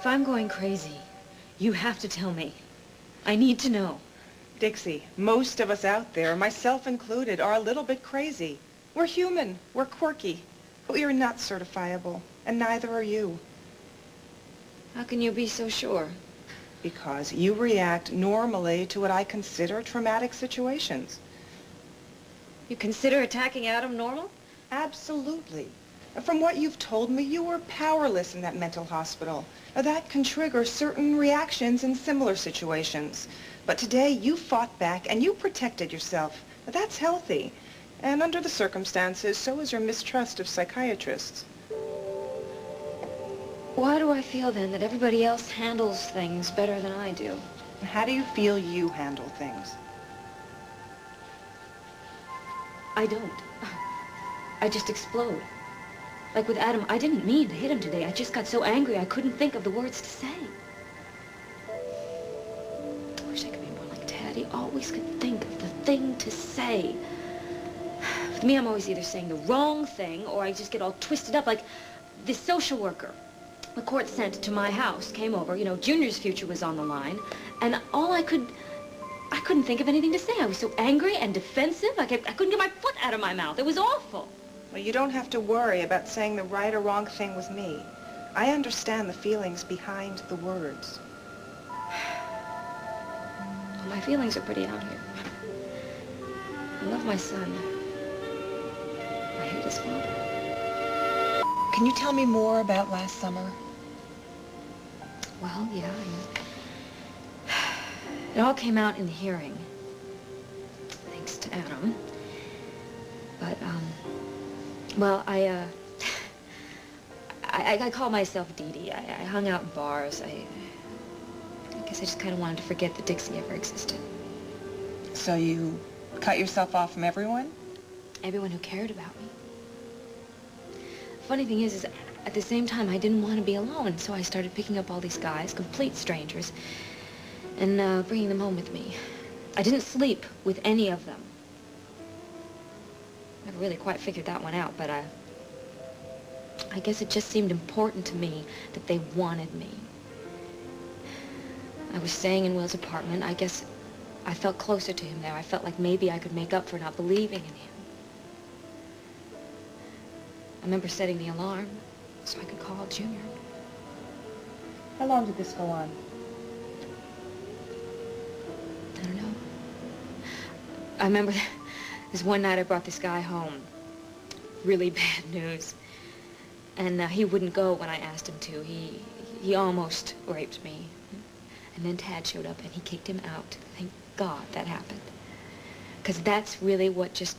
If I'm going crazy, you have to tell me. I need to know. Dixie, most of us out there, myself included, are a little bit crazy. We're human, we're quirky, but we are not certifiable, and neither are you. How can you be so sure? Because you react normally to what I consider traumatic situations. You consider attacking Adam normal? Absolutely. From what you've told me, you were powerless in that mental hospital. That can trigger certain reactions in similar situations. But today, you fought back and you protected yourself. That's healthy. And under the circumstances, so is your mistrust of psychiatrists. Why do I feel then that everybody else handles things better than I do? How do you feel you handle things? I don't. I just explode. Like with Adam, I didn't mean to hit him today. I just got so angry I couldn't think of the words to say. I wish I could be more like Dad. He always could think of the thing to say. With me, I'm always either saying the wrong thing or I just get all twisted up like this social worker the court sent to my house came over. You know, Junior's future was on the line. And I couldn't think of anything to say. I was so angry and defensive. I couldn't get my foot out of my mouth. It was awful. Well, you don't have to worry about saying the right or wrong thing with me. I understand the feelings behind the words. Well, my feelings are pretty out here. I love my son. I hate his father. Can you tell me more about last summer? Well, yeah. It all came out in the hearing. Thanks to Adam. But, well, I call myself Dee Dee. I hung out in bars. I guess I just kind of wanted to forget that Dixie ever existed. So you cut yourself off from everyone? Everyone who cared about me. The funny thing is at the same time, I didn't want to be alone, so I started picking up all these guys, complete strangers, and bringing them home with me. I didn't sleep with any of them. Never really quite figured that one out, but I guess it just seemed important to me that they wanted me. I was staying in Will's apartment. I guess I felt closer to him there. I felt like maybe I could make up for not believing in him. I remember setting the alarm so I could call Junior. How long did this go on? I don't know. I remember this one night I brought this guy home. Really bad news. And he wouldn't go when I asked him to. He almost raped me. And then Tad showed up and he kicked him out. Thank God that happened. Because that's really what just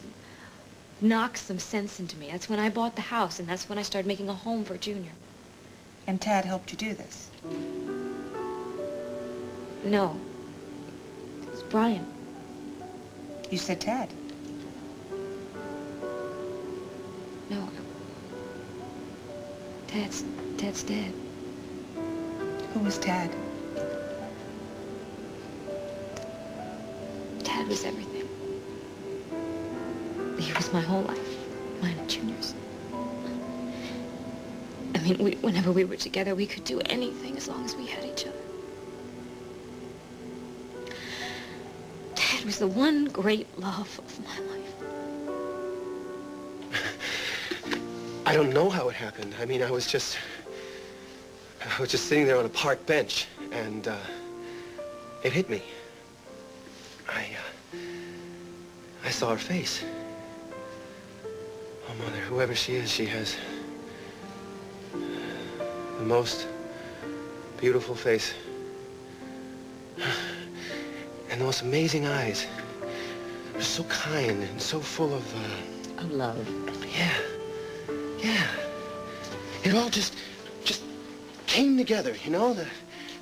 knocked some sense into me. That's when I bought the house, and that's when I started making a home for Junior. And Tad helped you do this? No. It was Brian. You said Tad. No. Tad's dead. Who was Tad? Tad was everything. He was my whole life, mine and Junior's. I mean, whenever we were together, we could do anything as long as we had each other. Tad was the one great love of my life. I don't know how it happened. I mean, I was just sitting there on a park bench, and it hit me. I saw her face. Oh, Mother, whoever she is, she has the most beautiful face. And the most amazing eyes. They're so kind and so full of love. Yeah. It all just came together, you know?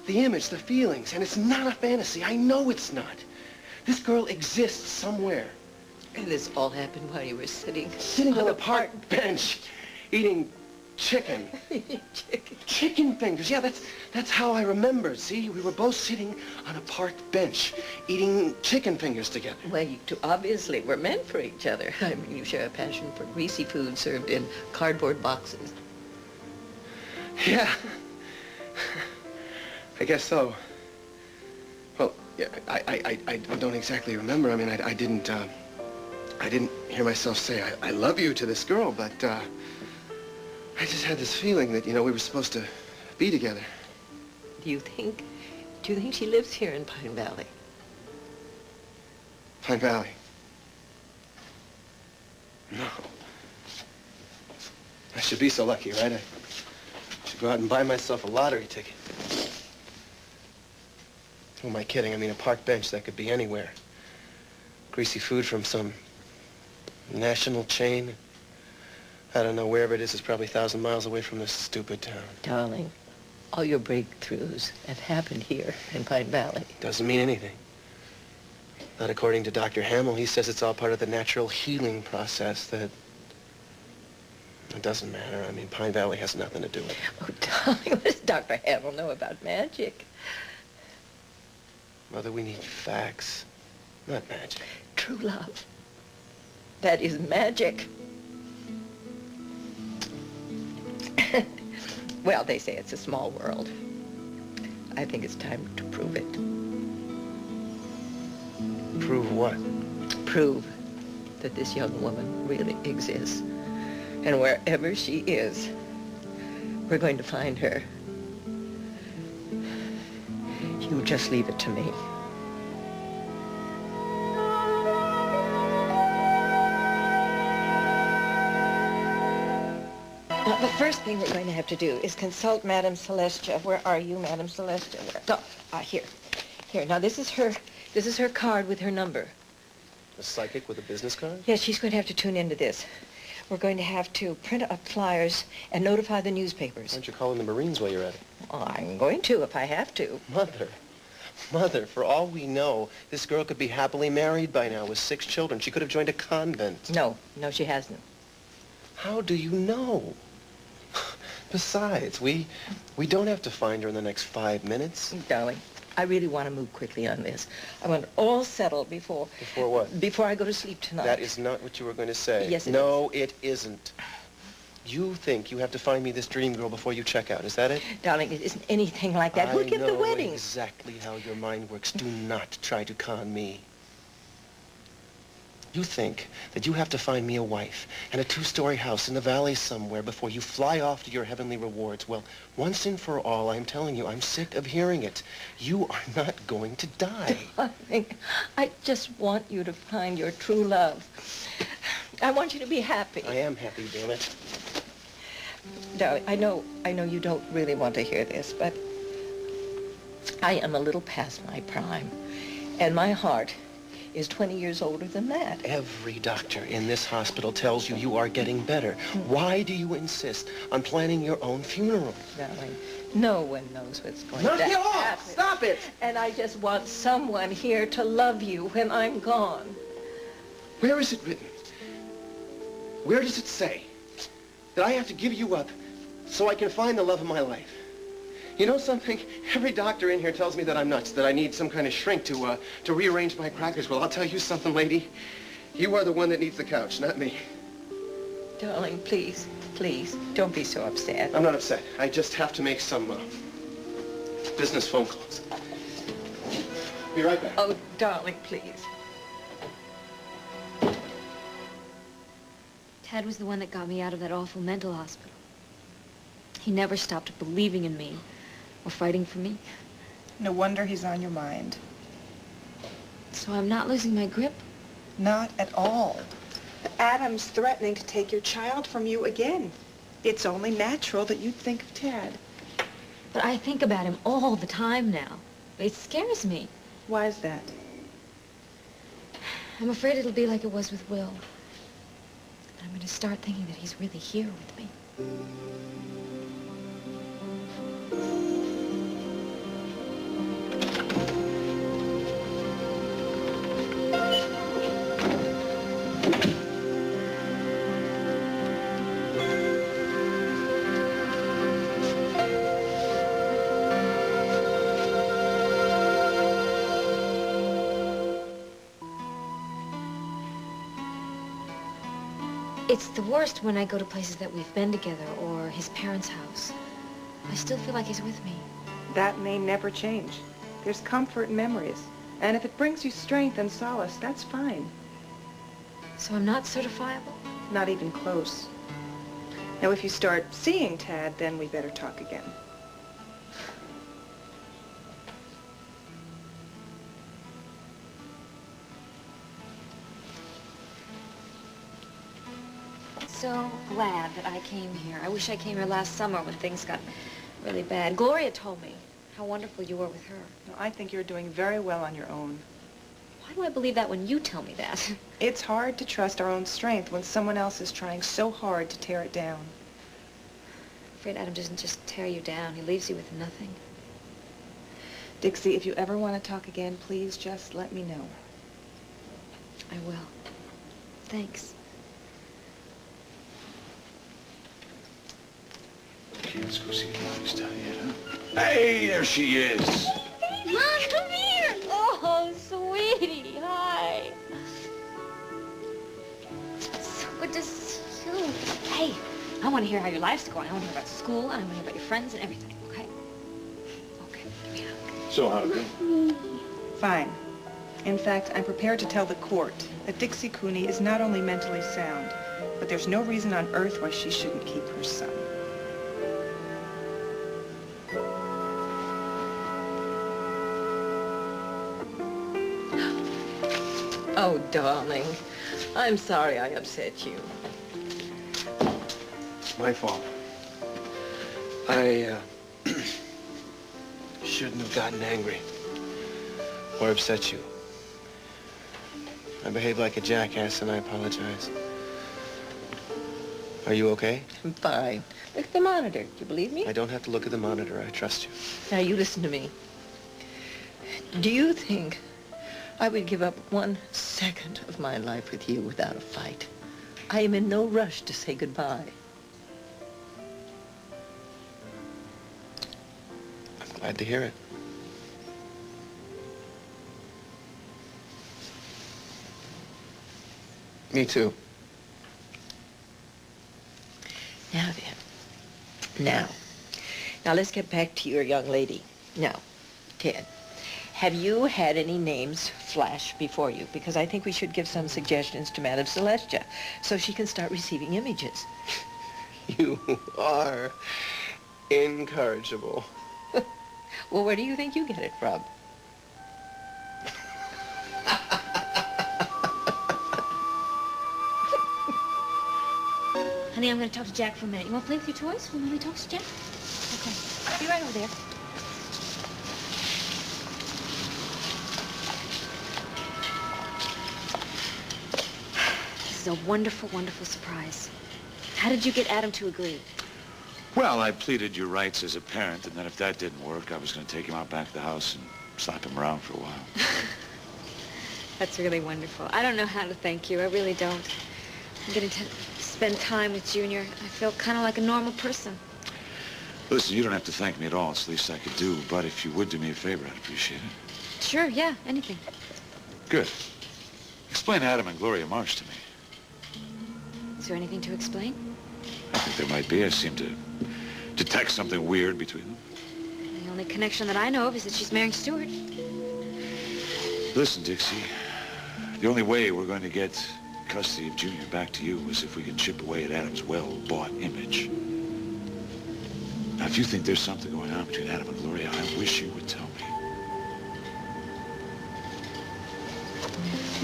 The image, the feelings, and it's not a fantasy. I know it's not. This girl exists somewhere. And this all happened while you were sitting On a park bench, eating chicken. Chicken fingers. Yeah, that's how I remember. See, we were both sitting on a park bench, eating chicken fingers together. Well, you two obviously were meant for each other. I mean, you share a passion for greasy food served in cardboard boxes. Yeah. I guess so. Well, yeah, I don't exactly remember. I mean, I didn't hear myself say I love you to this girl, but I just had this feeling that, you know, we were supposed to be together. Do you think she lives here in Pine Valley? Pine Valley? No. I should be so lucky, right? I should go out and buy myself a lottery ticket. Who am I kidding? I mean, a park bench, that could be anywhere. Greasy food from some national chain. I don't know, wherever it is probably 1,000 miles away from this stupid town. Darling, all your breakthroughs have happened here in Pine Valley. Doesn't mean anything. Not according to Dr. Hamill. He says it's all part of the natural healing process that... It doesn't matter. I mean, Pine Valley has nothing to do with it. Oh, darling, what does Dr. Hamill know about magic? Mother, we need facts, not magic. True love. That is magic. Well, they say it's a small world. I think it's time to prove it. Prove what? Prove that this young woman really exists. And wherever she is, we're going to find her. You just leave it to me. The first thing we're going to have to do is consult Madame Celestia. Where are you, Madame Celestia? Here. Here. Now, this is her card with her number. A psychic with a business card? Yes, she's going to have to tune into this. We're going to have to print up flyers and notify the newspapers. Why don't you call in the Marines while you're at it? Oh, I'm going to if I have to. Mother, for all we know, this girl could be happily married by now with 6 children. She could have joined a convent. No, she hasn't. How do you know? Besides, we don't have to find her in the next 5 minutes. Darling, I really want to move quickly on this. I want it all settled before... Before what? Before I go to sleep tonight. That is not what you were going to say. Yes, it is. No, it isn't. You think you have to find me this dream girl before you check out. Is that it? Darling, it isn't anything like that. Who'd give the wedding? I know exactly how your mind works. Do not try to con me. You think that you have to find me a wife and a 2-story house in the valley somewhere before you fly off to your heavenly rewards. Well, once and for all, I'm telling you, I'm sick of hearing it. You are not going to die. Darling, I just want you to find your true love. I want you to be happy. I am happy, damn it. Darling, I know you don't really want to hear this, but I am a little past my prime, and my heart is 20 years older than that. Every doctor in this hospital tells you you are getting better. Why do you insist on planning your own funeral? Darling, no one knows what's going to Knock happen. you off! Stop it! And I just want someone here to love you when I'm gone. Where is it written? Where does it say that I have to give you up so I can find the love of my life? You know something? Every doctor in here tells me that I'm nuts, that I need some kind of shrink to rearrange my crackers. Well, I'll tell you something, lady. You are the one that needs the couch, not me. Darling, please, don't be so upset. I'm not upset. I just have to make some business phone calls. Be right back. Oh, darling, please. Ted was the one that got me out of that awful mental hospital. He never stopped believing in me or fighting for me. No wonder he's on your mind. So I'm not losing my grip? Not at all. Adam's threatening to take your child from you again. It's only natural that you'd think of Ted. But I think about him all the time now. It scares me. Why is that? I'm afraid it'll be like it was with Will. I'm going to start thinking that he's really here with me. It's the worst when I go to places that we've been together or his parents' house. I still feel like he's with me. That may never change. There's comfort in memories. And if it brings you strength and solace, that's fine. So I'm not certifiable? Not even close. Now, if you start seeing Tad, then we better talk again. So glad that I came here. I wish I came here last summer when things got really bad. Gloria told me how wonderful you were with her. No, I think you're doing very well on your own. Why do I believe that when you tell me that? It's hard to trust our own strength when someone else is trying so hard to tear it down. I'm afraid Adam doesn't just tear you down. He leaves you with nothing. Dixie, if you ever want to talk again, please just let me know. I will. Thanks. Okay, let's go see Glory's down yet, huh? Hey, there she is. Mom, come here. Oh, sweetie. Hi. So good to see you. Hey, I want to hear how your life's going. I want to hear about school, and I want to hear about your friends and everything, okay? Okay, give me a hug. So how'd it go? Fine. In fact, I'm prepared to tell the court that Dixie Cooney is not only mentally sound, but there's no reason on earth why she shouldn't keep her son. Oh, darling. I'm sorry I upset you. It's my fault. I shouldn't have gotten angry or upset you. I behaved like a jackass and I apologize. Are you okay? I'm fine. Look at the monitor. Do you believe me? I don't have to look at the monitor. I trust you. Now, you listen to me. Do you think I would give up 1 second of my life with you without a fight? I am in no rush to say goodbye. I'm glad to hear it. Me too. Now then. Now let's get back to your young lady. Now, Ted, have you had any names flash before you? Because I think we should give some suggestions to Madame Celestia so she can start receiving images. You are incorrigible. Well, where do you think you get it from? Honey, I'm going to talk to Jack for a minute. You want to play with your toys? You want me to talk to Jack? Okay. Be right over there. This is a wonderful, wonderful surprise. How did you get Adam to agree? Well, I pleaded your rights as a parent, and then if that didn't work, I was going to take him out back to the house and slap him around for a while. That's really wonderful. I don't know how to thank you. I really don't. I'm getting to spend time with Junior. I feel kind of like a normal person. Listen, you don't have to thank me at all. It's the least I could do. But if you would do me a favor, I'd appreciate it. Sure, yeah, anything. Good. Explain Adam and Gloria Marsh to me. Is there anything to explain? I think there might be. I seem to detect something weird between them. The only connection that I know of is that she's marrying Stuart. Listen, Dixie, the only way we're going to get custody of Junior back to you is if we can chip away at Adam's well-bought image. Now, if you think there's something going on between Adam and Gloria, I wish you would tell me.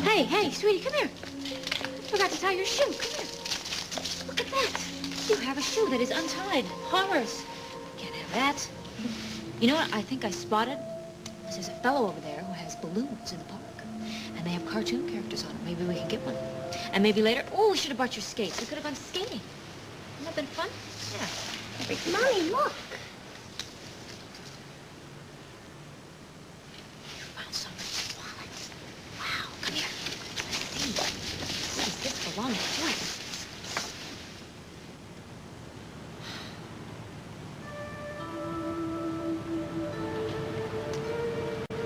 Hey, sweetie, come here. I forgot to tie your shoe. Come here. Look at that. You have a shoe that is untied. Horrors. Can't have that. You know what I think I spotted? There's a fellow over there who has balloons in the park. And they have cartoon characters on them. Maybe we can get one. And maybe later, we should have brought your skates. We could have gone skating. Wouldn't that have been fun? Yeah. Mommy, look. You found somebody's wallet. Wow, come here. Let's see. This belonged to us.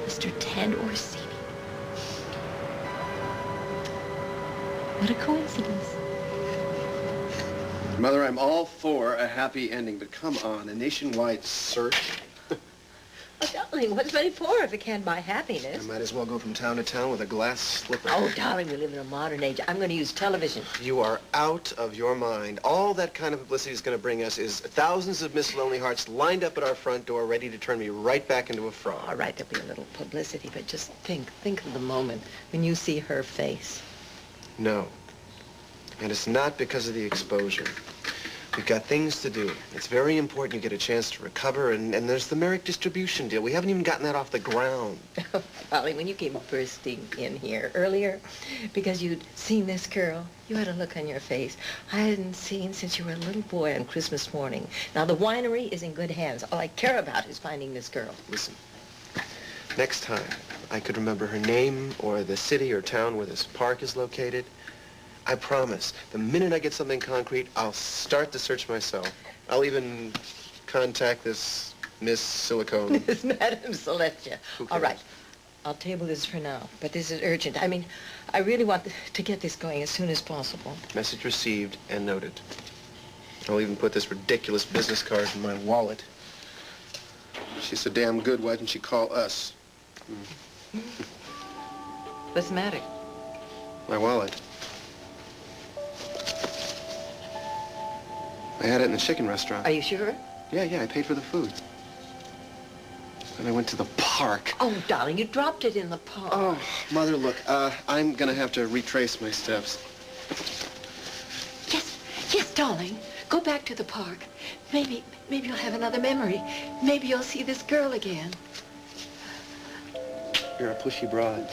Mr. Ted Orsini. What a coincidence. Mother, I'm all for a happy ending, but come on, a nationwide search? Darling, what's money for if it can't buy I happiness? might as well go from town to town with a glass slipper. Oh, darling, we live in a modern age. I'm going to use television. You are out of your mind. All that kind of publicity is going to bring us is thousands of Miss Lonely Hearts lined up at our front door ready to turn me right back into a fraud. All right, there'll be a little publicity, but just think of the moment when you see her face. No. And it's not because of the exposure. We've got things to do. It's very important you get a chance to recover, and there's the Merrick distribution deal. We haven't even gotten that off the ground. Darling, when you came bursting in here earlier, because you'd seen this girl, you had a look on your face I hadn't seen since you were a little boy on Christmas morning. Now, the winery is in good hands. All I care about is finding this girl. Listen, next time I could remember her name or the city or town where this park is located, I promise, the minute I get something concrete, I'll start the search myself. I'll even contact this Miss Silicone. Miss Madame Celestia. Who All right. cares? I'll table this for now, but this is urgent. I mean, I really want to get this going as soon as possible. Message received and noted. I'll even put this ridiculous business card in my wallet. She's so damn good, why didn't she call us? What's the matter? My wallet. I had it in the chicken restaurant. Are you sure? Yeah, I paid for the food. Then I went to the park. Oh, darling, you dropped it in the park. Oh, Mother, look, I'm gonna have to retrace my steps. Yes, darling. Go back to the park. Maybe you'll have another memory. Maybe you'll see this girl again. You're a pushy broad.